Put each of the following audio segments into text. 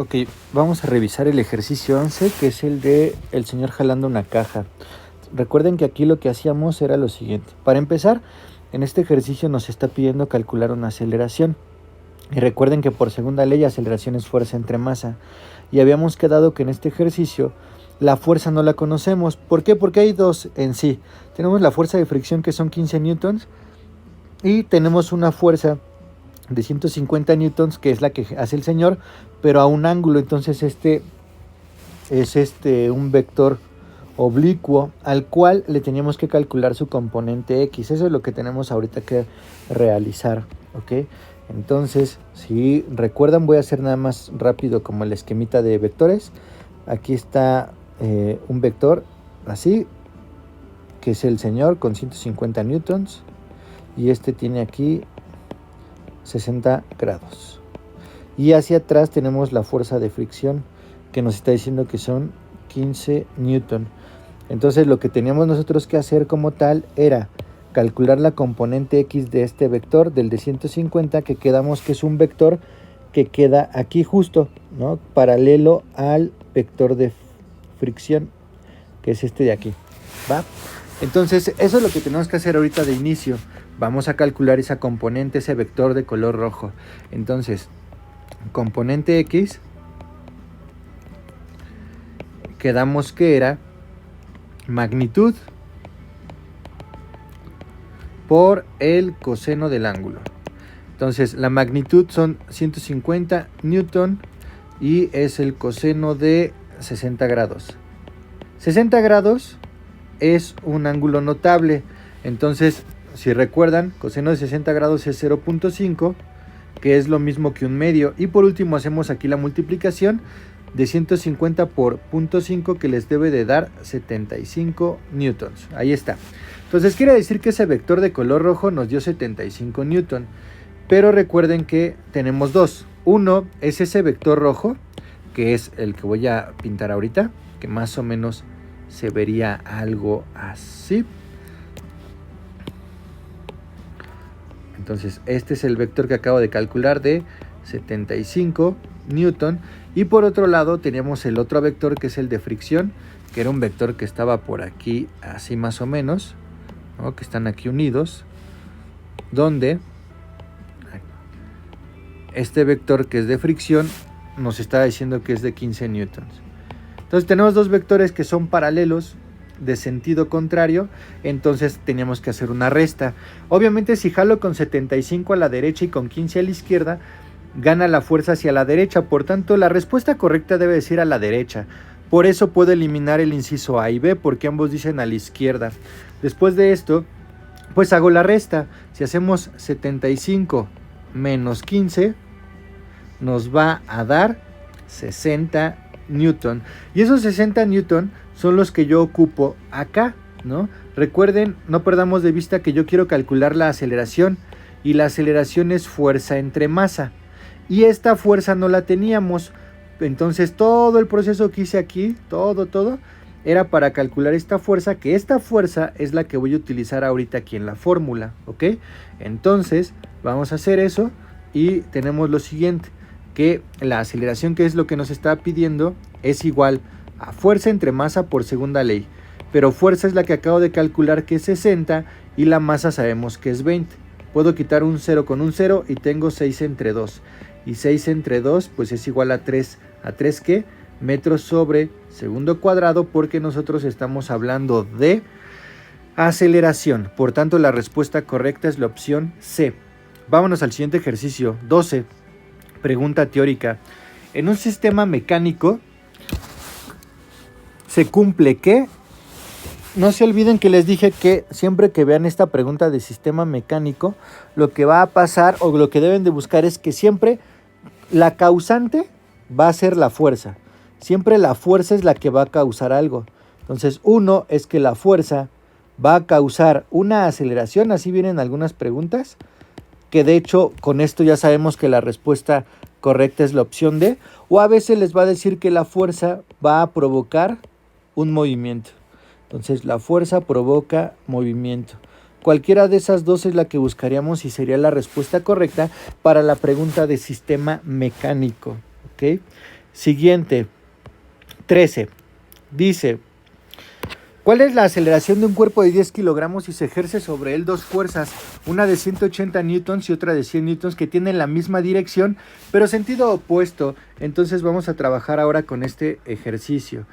Ok, vamos a revisar el ejercicio 11, que es el de el señor jalando una caja. Recuerden que aquí lo que hacíamos era lo siguiente. Para empezar, en este ejercicio nos está pidiendo calcular una aceleración. Y recuerden que por segunda ley, aceleración es fuerza entre masa. Y habíamos quedado que en este ejercicio la fuerza no la conocemos. ¿Por qué? Porque hay dos en sí. Tenemos la fuerza de fricción, que son 15 newtons, y tenemos una fuerza de 150 newtons, que es la que hace el señor, pero a un ángulo. Entonces este es un vector oblicuo al cual le teníamos que calcular su componente X. Eso es lo que tenemos ahorita que realizar, ¿ok? Entonces, si recuerdan, voy a hacer nada más rápido como el esquemita de vectores. Aquí está un vector así, que es el señor con 150 newtons, y este tiene aquí 60 grados. Y hacia atrás tenemos la fuerza de fricción, que nos está diciendo que son 15 newton. Entonces lo que teníamos nosotros que hacer como tal era calcular la componente X de este vector, del de 150, que quedamos que es un vector que queda aquí justo, ¿no? Paralelo al vector de fricción, que es este de aquí, ¿va? Entonces eso es lo que tenemos que hacer ahorita de inicio. Vamos a calcular esa componente, ese vector de color rojo. Entonces, componente X, quedamos que era magnitud por el coseno del ángulo. Entonces, la magnitud son 150 newton y es el coseno de 60 grados. 60 grados es un ángulo notable. Entonces, si recuerdan, coseno de 60 grados es 0.5, que es lo mismo que un medio. Y por último hacemos aquí la multiplicación de 150 por 0.5, que les debe de dar 75 newtons. Ahí está. Entonces quiere decir que ese vector de color rojo nos dio 75 newton. Pero recuerden que tenemos dos. Uno es ese vector rojo, que es el que voy a pintar ahorita, que más o menos se vería algo así. Entonces este es el vector que acabo de calcular de 75 newton. Y por otro lado teníamos el otro vector, que es el de fricción, que era un vector que estaba por aquí así más o menos, ¿no? Que están aquí unidos, donde este vector que es de fricción nos está diciendo que es de 15 newtons. Entonces tenemos dos vectores que son paralelos, de sentido contrario, entonces teníamos que hacer una resta. Obviamente si jalo con 75 a la derecha y con 15 a la izquierda, gana la fuerza hacia la derecha. Por tanto, la respuesta correcta debe decir a la derecha. Por eso puedo eliminar el inciso A y B, porque ambos dicen a la izquierda. Después de esto, pues hago la resta. Si hacemos 75 menos 15, nos va a dar 60 newton. Y esos 60 newton son los que yo ocupo acá, ¿no? Recuerden, no perdamos de vista que yo quiero calcular la aceleración, y la aceleración es fuerza entre masa. Y esta fuerza no la teníamos. Entonces todo el proceso que hice aquí, todo, era para calcular esta fuerza, que esta fuerza es la que voy a utilizar ahorita aquí en la fórmula, ¿ok? Entonces vamos a hacer eso y tenemos lo siguiente, que la aceleración, que es lo que nos está pidiendo, es igual a fuerza entre masa por segunda ley. Pero fuerza es la que acabo de calcular, que es 60, y la masa sabemos que es 20. Puedo quitar un 0 con un 0 y tengo 6 entre 2. Y 6 entre 2 pues es igual a 3. ¿A 3 qué? Metros sobre segundo cuadrado, porque nosotros estamos hablando de aceleración. Por tanto, la respuesta correcta es la opción C. Vámonos al siguiente ejercicio, 12. Pregunta teórica. En un sistema mecánico se cumple que... No se olviden que les dije que siempre que vean esta pregunta de sistema mecánico, lo que va a pasar o lo que deben de buscar es que siempre la causante va a ser la fuerza. Siempre la fuerza es la que va a causar algo. Entonces, uno es que la fuerza va a causar una aceleración, así vienen algunas preguntas, que de hecho con esto ya sabemos que la respuesta correcta es la opción D, o a veces les va a decir que la fuerza va a provocar un movimiento. Entonces la fuerza provoca movimiento. Cualquiera de esas dos es la que buscaríamos y sería la respuesta correcta para la pregunta de sistema mecánico, ¿ok? Siguiente, 13. Dice, ¿cuál es la aceleración de un cuerpo de 10 kilogramos si se ejerce sobre él dos fuerzas? Una de 180 newtons y otra de 100 newtons que tienen la misma dirección, pero sentido opuesto. Entonces vamos a trabajar ahora con este ejercicio.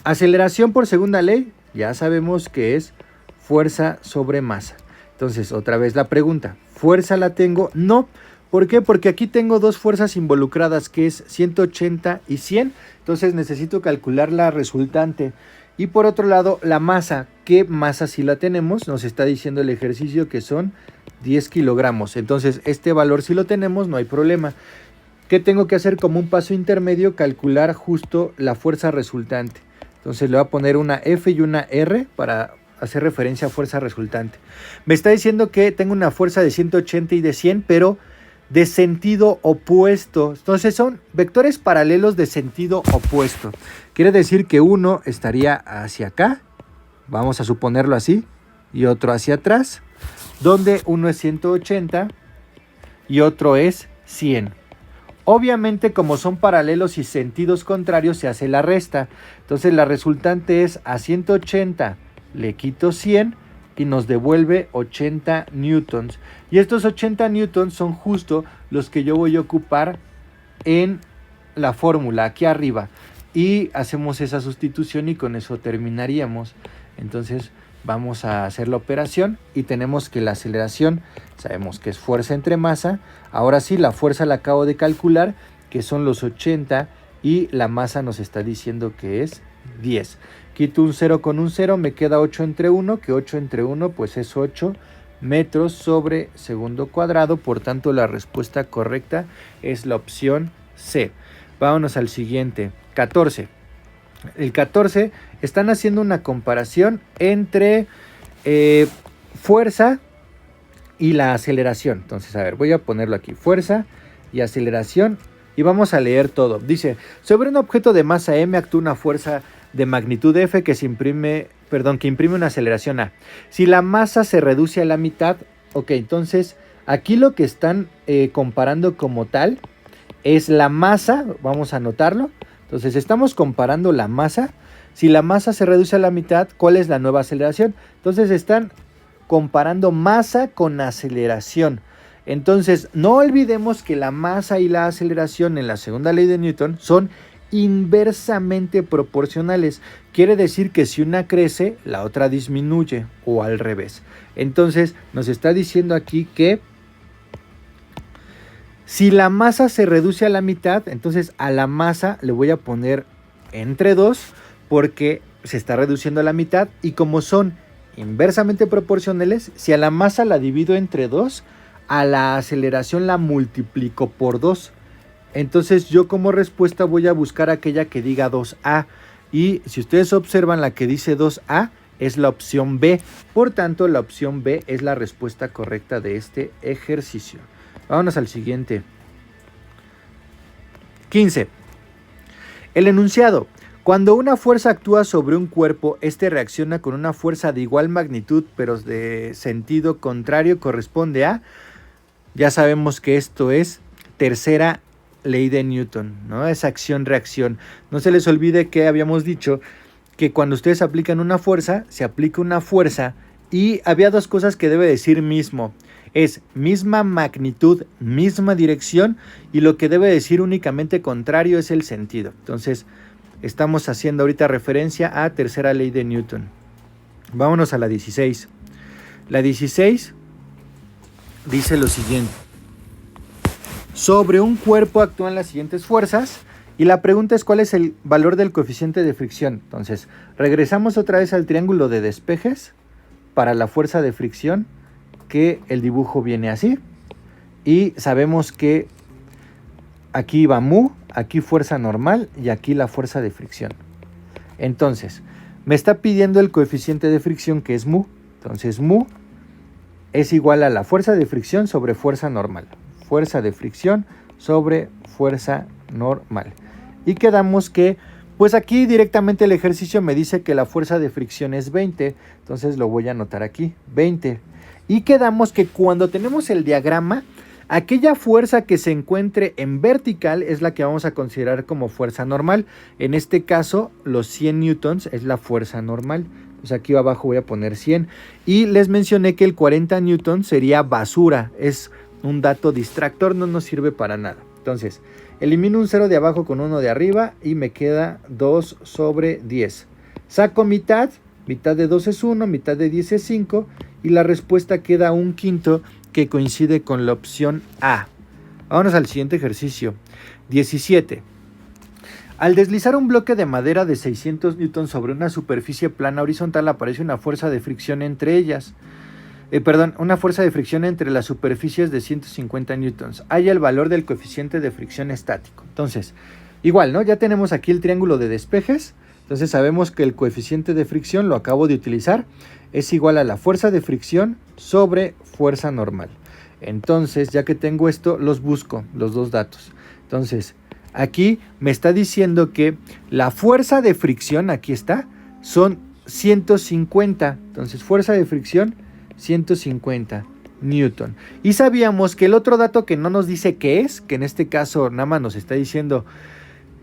Aceleración por segunda ley, ya sabemos que es fuerza sobre masa. Entonces, otra vez la pregunta, ¿fuerza la tengo? No. ¿Por qué? Porque aquí tengo dos fuerzas involucradas, que es 180 y 100. Entonces necesito calcular la resultante. Y por otro lado, la masa. ¿Qué masa sí la tenemos? Nos está diciendo el ejercicio que son 10 kilogramos. Entonces, este valor sí lo tenemos, no hay problema. ¿Qué tengo que hacer como un paso intermedio? Calcular justo la fuerza resultante. Entonces le voy a poner una F y una R para hacer referencia a fuerza resultante. Me está diciendo que tengo una fuerza de 180 y de 100, pero de sentido opuesto. Entonces son vectores paralelos de sentido opuesto. Quiere decir que uno estaría hacia acá, vamos a suponerlo así, y otro hacia atrás, donde uno es 180 y otro es 100. Obviamente, como son paralelos y sentidos contrarios, se hace la resta. Entonces la resultante es a 180 le quito 100 y nos devuelve 80 newtons. Y estos 80 newtons son justo los que yo voy a ocupar en la fórmula aquí arriba. Y hacemos esa sustitución y con eso terminaríamos. Entonces vamos a hacer la operación y tenemos que la aceleración, sabemos que es fuerza entre masa. Ahora sí, la fuerza la acabo de calcular, que son los 80 y la masa nos está diciendo que es 10. Quito un 0 con un 0, me queda 8 entre 1, que 8 entre 1 pues es 8 metros sobre segundo cuadrado. Por tanto, la respuesta correcta es la opción C. Vámonos al siguiente, 14. El 14 están haciendo una comparación entre fuerza y la aceleración. Entonces, a ver, voy a ponerlo aquí, fuerza y aceleración, y vamos a leer todo. Dice, sobre un objeto de masa m actúa una fuerza de magnitud F que imprime una aceleración A. Si la masa se reduce a la mitad, ok, entonces aquí lo que están comparando como tal es la masa, vamos a anotarlo. Entonces estamos comparando la masa. Si la masa se reduce a la mitad, ¿cuál es la nueva aceleración? Entonces están comparando masa con aceleración. Entonces no olvidemos que la masa y la aceleración en la segunda ley de Newton son inversamente proporcionales. Quiere decir que si una crece, la otra disminuye o al revés. Entonces nos está diciendo aquí que si la masa se reduce a la mitad, entonces a la masa le voy a poner entre 2 porque se está reduciendo a la mitad, y como son inversamente proporcionales, si a la masa la divido entre 2, a la aceleración la multiplico por 2. Entonces yo como respuesta voy a buscar aquella que diga 2A, y si ustedes observan, la que dice 2A es la opción B. Por tanto, la opción B es la respuesta correcta de este ejercicio. Vámonos al siguiente. 15. El enunciado. Cuando una fuerza actúa sobre un cuerpo, este reacciona con una fuerza de igual magnitud, pero de sentido contrario, corresponde a... Ya sabemos que esto es tercera ley de Newton, ¿no? Es acción-reacción. No se les olvide que habíamos dicho que cuando ustedes aplican una fuerza, se aplica una fuerza, y había dos cosas que debe decir mismo. Es misma magnitud, misma dirección, y lo que debe decir únicamente contrario es el sentido. Entonces, estamos haciendo ahorita referencia a tercera ley de Newton. Vámonos a la 16. La 16 dice lo siguiente. Sobre un cuerpo actúan las siguientes fuerzas, y la pregunta es cuál es el valor del coeficiente de fricción. Entonces, regresamos otra vez al triángulo de despejes para la fuerza de fricción, que el dibujo viene así, y sabemos que aquí va mu, aquí fuerza normal y aquí la fuerza de fricción. Entonces me está pidiendo el coeficiente de fricción, que es mu. Entonces mu es igual a la fuerza de fricción sobre fuerza normal, fuerza de fricción sobre fuerza normal, y quedamos que pues aquí directamente el ejercicio me dice que la fuerza de fricción es 20, entonces lo voy a anotar aquí, 20. Y quedamos que cuando tenemos el diagrama, Aquella fuerza que se encuentre en vertical es la que vamos a considerar como fuerza normal. En este caso, los 100 newtons es la fuerza normal. Pues aquí abajo voy a poner 100. Y les mencioné que el 40 newtons sería basura. Es un dato distractor, no nos sirve para nada. Entonces, elimino un 0 de abajo con uno de arriba y me queda 2 sobre 10. Saco mitad. Mitad de 2 es 1, mitad de 10 es 5. Y la respuesta queda un quinto, que coincide con la opción A. Vámonos al siguiente ejercicio. 17. Al deslizar un bloque de madera de 600 newtons sobre una superficie plana horizontal, aparece una fuerza de fricción entre ellas. Una fuerza de fricción entre las superficies de 150 newtons. Halla el valor del coeficiente de fricción estático. Entonces, igual, ¿no? Ya tenemos aquí el triángulo de despejes. Entonces sabemos que el coeficiente de fricción, lo acabo de utilizar, es igual a la fuerza de fricción sobre fuerza normal. Entonces, ya que tengo esto, los busco, los dos datos. Entonces, aquí me está diciendo que la fuerza de fricción, aquí está, son 150. Entonces, fuerza de fricción, 150 newton. Y sabíamos que el otro dato que no nos dice qué es, que en este caso nada más nos está diciendo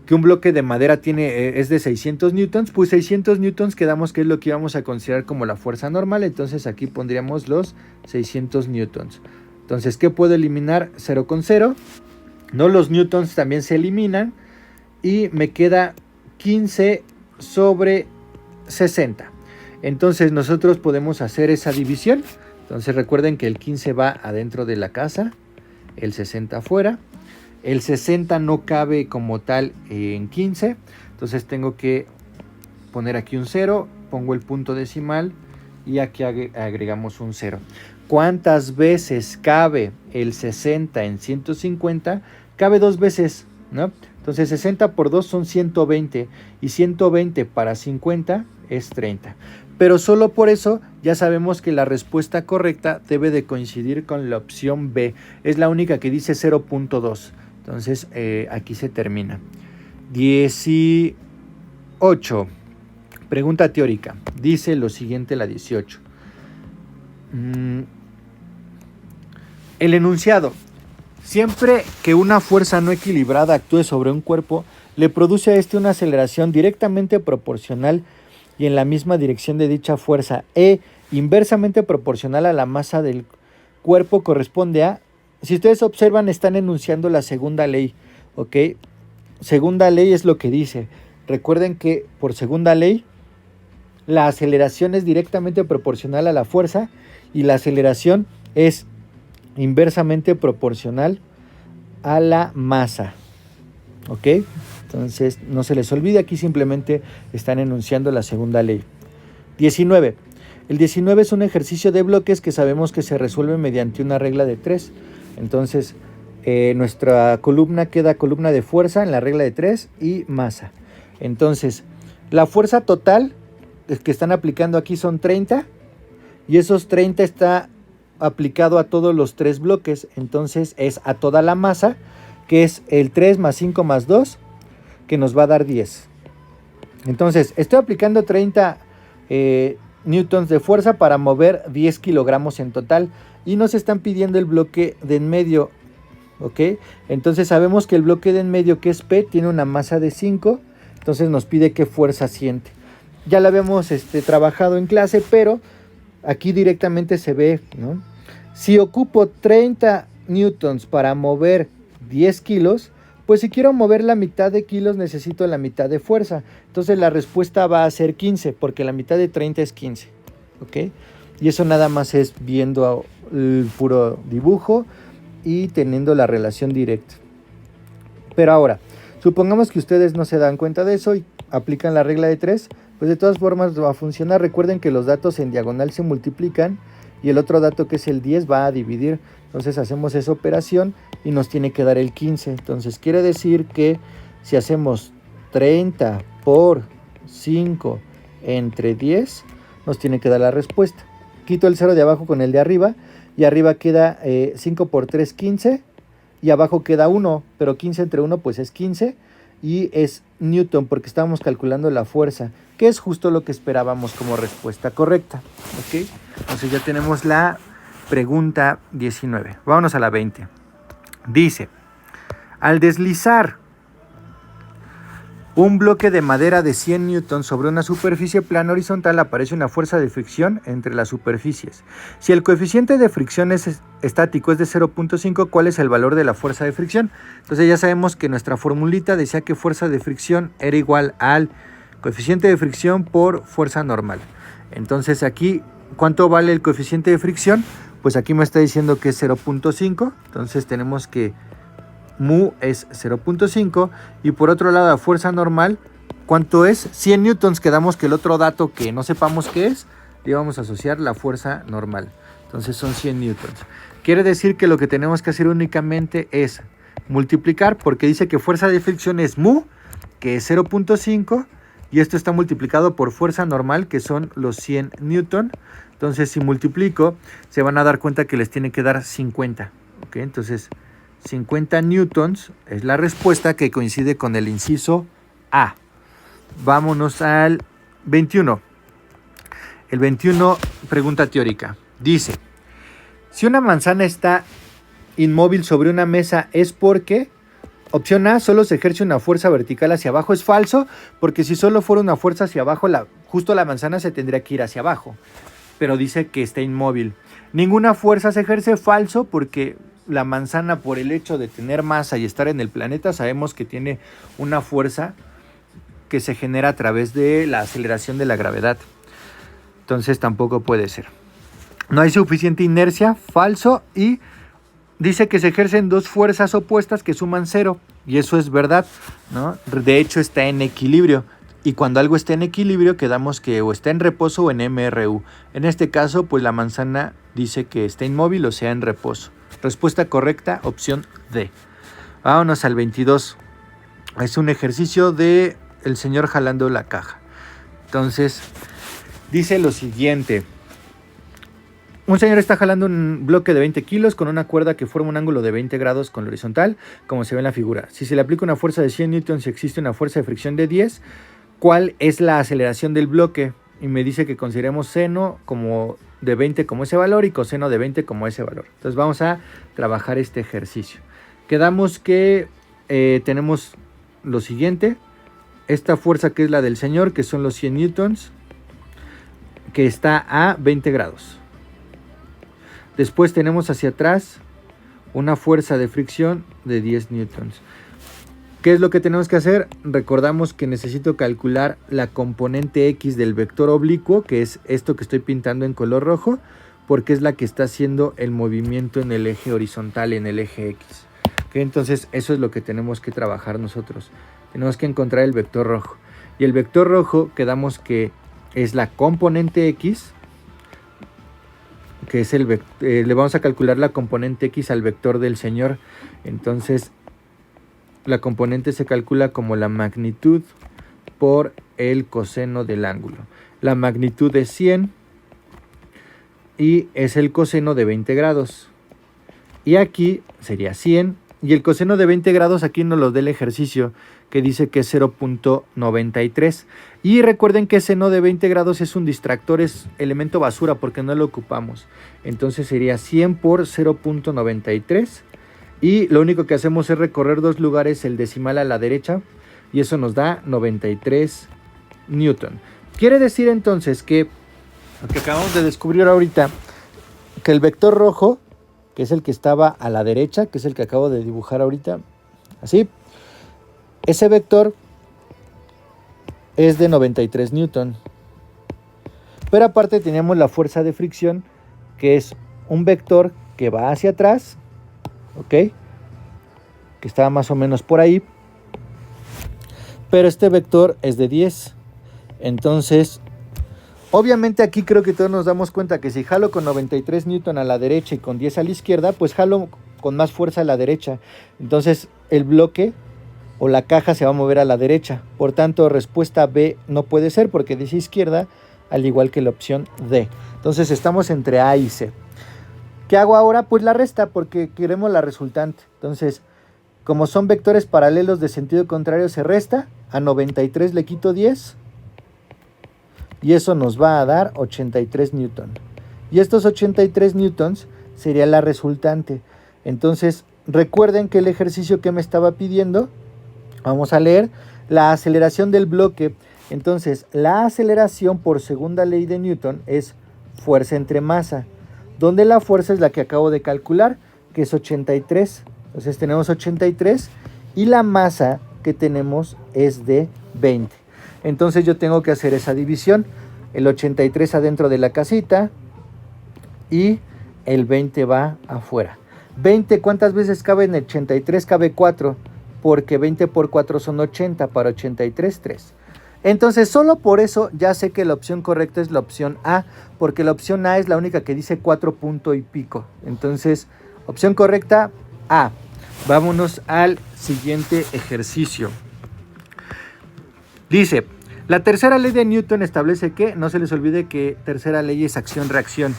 que un bloque de madera es de 600 newtons, pues 600 newtons quedamos que es lo que íbamos a considerar como la fuerza normal. Entonces aquí pondríamos los 600 newtons. Entonces, ¿qué puedo eliminar? 0 con 0. No, los newtons también se eliminan. Y me queda 15 sobre 60. Entonces nosotros podemos hacer esa división. Entonces recuerden que el 15 va adentro de la casa, el 60 afuera. El 60 no cabe como tal en 15, entonces tengo que poner aquí un 0, pongo el punto decimal y aquí agregamos un 0. ¿Cuántas veces cabe el 60 en 150? Cabe 2 veces, ¿no? Entonces 60 por 2 son 120 y 120 para 50 es 30. Pero solo por eso ya sabemos que la respuesta correcta debe de coincidir con la opción B. Es la única que dice 0.2. Entonces, aquí se termina. 18. Pregunta teórica. Dice lo siguiente la 18. El enunciado. Siempre que una fuerza no equilibrada actúe sobre un cuerpo, le produce a este una aceleración directamente proporcional y en la misma dirección de dicha fuerza, e inversamente proporcional a la masa del cuerpo, corresponde a... Si ustedes observan, están enunciando la segunda ley, ¿ok? Segunda ley es lo que dice. Recuerden que por segunda ley, la aceleración es directamente proporcional a la fuerza y la aceleración es inversamente proporcional a la masa, ¿ok? Entonces, no se les olvide, aquí simplemente están enunciando la segunda ley. 19. El 19 es un ejercicio de bloques que sabemos que se resuelve mediante una regla de 3. Entonces, nuestra columna queda columna de fuerza en la regla de 3 y masa. Entonces, la fuerza total que están aplicando aquí son 30 y esos 30 está aplicado a todos los 3 bloques. Entonces, es a toda la masa, que es el 3 más 5 más 2, que nos va a dar 10. Entonces, estoy aplicando 30 newtons de fuerza para mover 10 kilogramos en total. Y nos están pidiendo el bloque de en medio, ¿ok? Entonces sabemos que el bloque de en medio, que es P, tiene una masa de 5. Entonces nos pide qué fuerza siente. Ya la habíamos trabajado en clase, pero aquí directamente se ve, ¿no? Si ocupo 30 newtons para mover 10 kilos, pues si quiero mover la mitad de kilos necesito la mitad de fuerza. Entonces la respuesta va a ser 15, porque la mitad de 30 es 15, ¿ok? Y eso nada más es viendo el puro dibujo y teniendo la relación directa. Pero ahora, supongamos que ustedes no se dan cuenta de eso y aplican la regla de 3, pues de todas formas va a funcionar. Recuerden que los datos en diagonal se multiplican y el otro dato, que es el 10, va a dividir. Entonces hacemos esa operación y nos tiene que dar el 15. Entonces quiere decir que si hacemos 30 por 5 entre 10, nos tiene que dar la respuesta. Quito el 0 de abajo con el de arriba y arriba queda 5 por 3, 15 y abajo queda 1, pero 15 entre 1 pues es 15 y es newton porque estábamos calculando la fuerza, que es justo lo que esperábamos como respuesta correcta, ¿ok? Entonces ya tenemos la pregunta 19. Vámonos a la 20. Dice, al deslizar un bloque de madera de 100 newtons sobre una superficie plana horizontal, aparece una fuerza de fricción entre las superficies. Si el coeficiente de fricción estático es de 0.5, ¿cuál es el valor de la fuerza de fricción? Entonces ya sabemos que nuestra formulita decía que fuerza de fricción era igual al coeficiente de fricción por fuerza normal. Entonces aquí, ¿cuánto vale el coeficiente de fricción? Pues aquí me está diciendo que es 0.5, entonces tenemos que mu es 0.5 y por otro lado la fuerza normal, ¿cuánto es? 100 newtons, quedamos que el otro dato que no sepamos qué es, le vamos a asociar la fuerza normal, entonces son 100 newtons. Quiere decir que lo que tenemos que hacer únicamente es multiplicar, porque dice que fuerza de fricción es mu, que es 0.5, y esto está multiplicado por fuerza normal, que son los 100 newton. Entonces si multiplico, se van a dar cuenta que les tiene que dar 50, ¿ok? Entonces 50 newtons es la respuesta que coincide con el inciso A. Vámonos al 21. El 21, pregunta teórica. Dice, si una manzana está inmóvil sobre una mesa es porque, opción A, solo se ejerce una fuerza vertical hacia abajo. Es falso, porque si solo fuera una fuerza hacia abajo, justo la manzana se tendría que ir hacia abajo. Pero dice que está inmóvil. Ninguna fuerza se ejerce, falso, porque la manzana, por el hecho de tener masa y estar en el planeta, sabemos que tiene una fuerza que se genera a través de la aceleración de la gravedad. Entonces tampoco puede ser. No hay suficiente inercia, falso, y dice que se ejercen dos fuerzas opuestas que suman 0, y eso es verdad, ¿no? De hecho está en equilibrio, y cuando algo está en equilibrio quedamos que o está en reposo o en MRU. En este caso, pues la manzana dice que está inmóvil, o sea, en reposo. Respuesta correcta, opción D. Vámonos al 22. Es un ejercicio de el señor jalando la caja. Entonces, dice lo siguiente. Un señor está jalando un bloque de 20 kilos con una cuerda que forma un ángulo de 20 grados con la horizontal, como se ve en la figura. Si se le aplica una fuerza de 100 newtons y existe una fuerza de fricción de 10, ¿cuál es la aceleración del bloque? Y me dice que consideremos seno como de 20 como ese valor y coseno de 20 como ese valor. Entonces vamos a trabajar este ejercicio. Quedamos que tenemos lo siguiente. Esta fuerza que es la del señor, que son los 100 newtons, que está a 20 grados. Después tenemos hacia atrás una fuerza de fricción de 10 newtons. ¿Qué es lo que tenemos que hacer? Recordamos que necesito calcular la componente X del vector oblicuo, que es esto que estoy pintando en color rojo, porque es la que está haciendo el movimiento en el eje horizontal, en el eje X. ¿Okay? Entonces eso es lo que tenemos que trabajar nosotros. Tenemos que encontrar el vector rojo. Y el vector rojo quedamos que es la componente X, que es le vamos a calcular la componente X al vector del señor. Entonces la componente se calcula como la magnitud por el coseno del ángulo. La magnitud es 100 y es el coseno de 20 grados. Y aquí sería 100 y el coseno de 20 grados aquí nos lo da el ejercicio, que dice que es 0.93. Y recuerden que seno de 20 grados es un distractor, es elemento basura porque no lo ocupamos. Entonces sería 100 por 0.93. Y lo único que hacemos es recorrer dos lugares el decimal a la derecha y eso nos da 93 newton. Quiere decir entonces que lo que acabamos de descubrir ahorita, que el vector rojo, que es el que estaba a la derecha, que es el que acabo de dibujar ahorita, así, ese vector es de 93 newton. Pero aparte tenemos la fuerza de fricción, que es un vector que va hacia atrás, ¿ok? Que está más o menos por ahí. Pero este vector es de 10. Entonces, obviamente aquí creo que todos nos damos cuenta que si jalo con 93 newton a la derecha y con 10 a la izquierda, pues jalo con más fuerza a la derecha. Entonces el bloque o la caja se va a mover a la derecha. Por tanto, respuesta B no puede ser porque dice izquierda, al igual que la opción D. Entonces estamos entre A y C. ¿Qué hago ahora? Pues la resta, porque queremos la resultante. Entonces, como son vectores paralelos de sentido contrario, se resta. A 93 le quito 10. Y eso nos va a dar 83 newton. Y estos 83 newtons sería la resultante. Entonces, recuerden que el ejercicio que me estaba pidiendo, vamos a leer la aceleración del bloque. Entonces, la aceleración por segunda ley de Newton es fuerza entre masa, donde la fuerza es la que acabo de calcular, que es 83. Entonces tenemos 83 y la masa que tenemos es de 20. Entonces yo tengo que hacer esa división, el 83 adentro de la casita y el 20 va afuera. 20, ¿cuántas veces cabe en el 83? Cabe 4, porque 20 por 4 son 80, para 83, 3. Entonces solo por eso ya sé que la opción correcta es la opción A, porque la opción A es la única que dice 4 punto y pico. Entonces, opción correcta, A. Vámonos al siguiente ejercicio. Dice, la tercera ley de Newton establece que, no se les olvide que tercera ley es acción-reacción.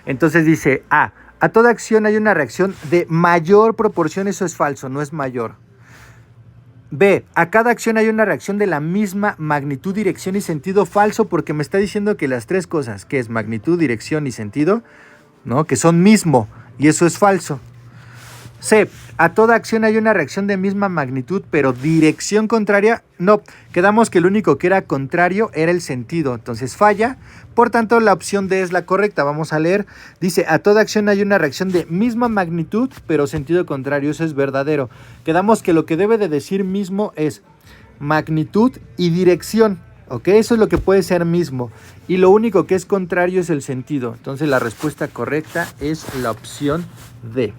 Entonces dice, A toda acción hay una reacción de mayor proporción, eso es falso, no es mayor. B, a cada acción hay una reacción de la misma magnitud, dirección y sentido, falso, porque me está diciendo que las tres cosas, que es magnitud, dirección y sentido, ¿no? Que son mismo, y eso es falso. C, a toda acción hay una reacción de misma magnitud, pero dirección contraria, no. Quedamos que el único que era contrario era el sentido, entonces falla. Por tanto, la opción D es la correcta. Vamos a leer. Dice, a toda acción hay una reacción de misma magnitud, pero sentido contrario. Eso es verdadero. Quedamos que lo que debe de decir mismo es magnitud y dirección. ¿Ok? Eso es lo que puede ser mismo. Y lo único que es contrario es el sentido. Entonces, la respuesta correcta es la opción D.